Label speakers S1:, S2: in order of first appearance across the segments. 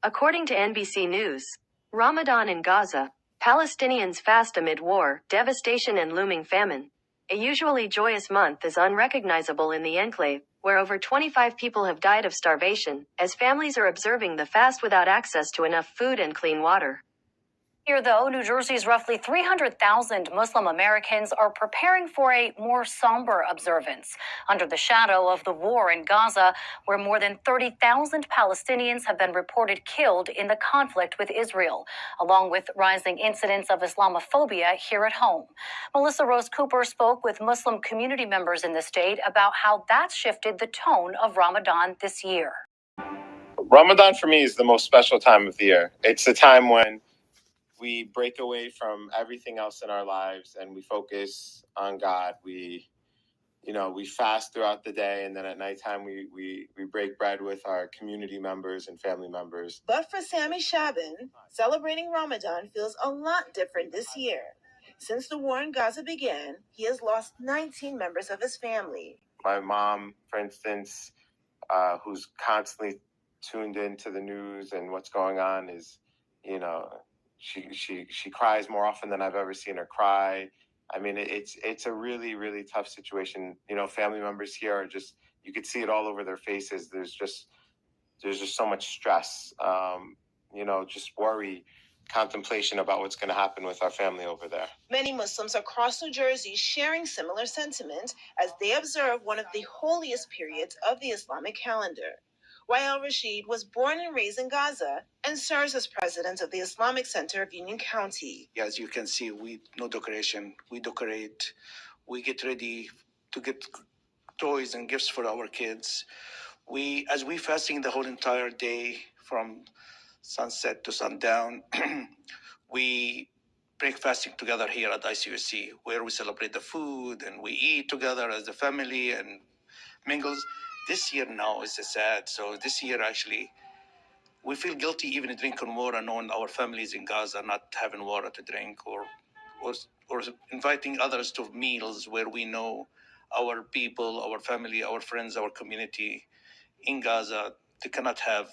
S1: According to NBC News, Ramadan in Gaza, Palestinians fast amid war, devastation and looming famine. A usually joyous month is unrecognizable in the enclave, where over 25 people have died of starvation, as families are observing the fast without access to enough food and clean water.
S2: Here, though, New Jersey's roughly 300,000 Muslim Americans are preparing for a more somber observance under the shadow of the war in Gaza, where more than 30,000 Palestinians have been reported killed in the conflict with Israel, along with rising incidents of Islamophobia here at home. Melissa Rose Cooper spoke with Muslim community members in the state about how that's shifted the tone of Ramadan this year.
S3: Ramadan for me is the most special time of the year. It's the time when we break away from everything else in our lives and we focus on God. We fast throughout the day, and then at nighttime we break bread with our community members and family members.
S4: But for Sammy Shaban, celebrating Ramadan feels a lot different this year. Since the war in Gaza began, he has lost 19 members of his family.
S3: My mom, for instance, who's constantly tuned into the news and what's going on, is, she cries more often than I've ever seen her cry. I mean, it's a really, really tough situation. Family members here are just, you could see it all over their faces. There's just so much stress, just worry, contemplation about what's going to happen with our family over there.
S4: Many Muslims across New Jersey sharing similar sentiment as they observe one of the holiest periods of the Islamic calendar. Wael Rashid was born and raised in Gaza and serves as president of the Islamic Center of Union County.
S5: As you can see, no decoration. We decorate. We get ready to get toys and gifts for our kids. As we fasting the whole entire day from sunset to sundown, we break fasting together here at ICUC, where we celebrate the food and we eat together as a family and mingles. This year now is sad. So this year, actually, we feel guilty even drinking water, knowing our families in Gaza not having water to drink, or inviting others to meals where we know our people, our family, our friends, our community in Gaza, they cannot have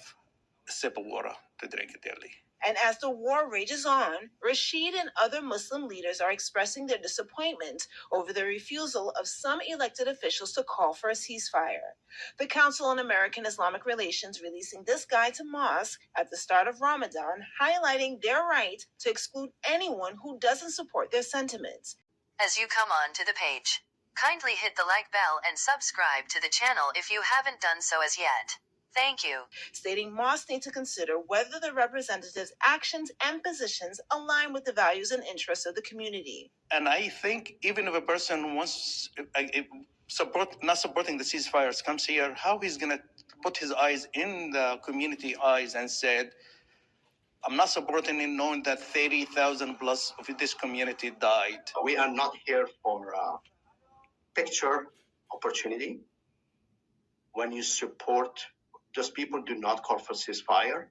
S5: a sip of water to drink daily.
S4: And as the war rages on, Rashid and other Muslim leaders are expressing their disappointment over the refusal of some elected officials to call for a ceasefire. The Council on American Islamic Relations releasing this guide to mosques at the start of Ramadan, highlighting their right to exclude anyone who doesn't support their sentiments.
S1: As you come on to the page, kindly hit the like bell and subscribe to the channel if you haven't done so as yet. Thank you.
S4: Stating mosques need to consider whether the representatives' actions and positions align with the values and interests of the community.
S5: And I think even if a person wants not supporting the ceasefires comes here, how he's going to put his eyes in the community eyes and said, I'm not supporting it, knowing that 30,000 plus of this community died.
S6: We are not here for picture opportunity. When you support, those people do not call for ceasefire.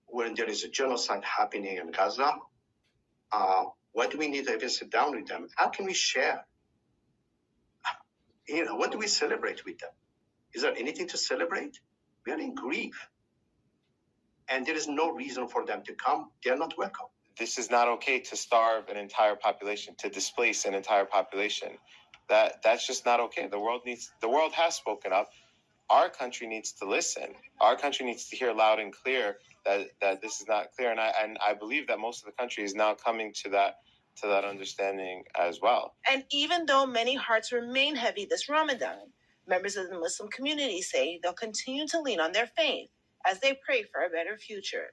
S6: When there is a genocide happening in Gaza, what do we need to even sit down with them? How can we share? What do we celebrate with them? Is there anything to celebrate? We are in grief. And there is no reason for them to come. They are not welcome.
S3: This is not okay to starve an entire population, to displace an entire population. That's just not okay. The world has spoken up. Our country needs to listen. Our country needs to hear loud and clear that this is not clear. And I believe that most of the country is now coming to that understanding as well.
S4: And even though many hearts remain heavy this Ramadan, members of the Muslim community say they'll continue to lean on their faith as they pray for a better future.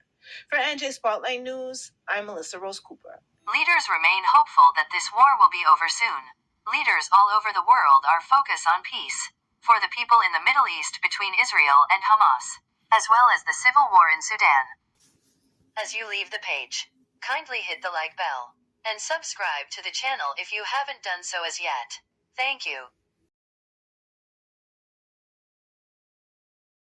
S4: For NJ Spotlight News, I'm Melissa Rose Cooper.
S1: Leaders remain hopeful that this war will be over soon. Leaders all over the world are focused on peace for the people in the Middle East between Israel and Hamas, as well as the civil war in Sudan. As you leave the page, kindly hit the like bell and subscribe to the channel if you haven't done so as yet. Thank you.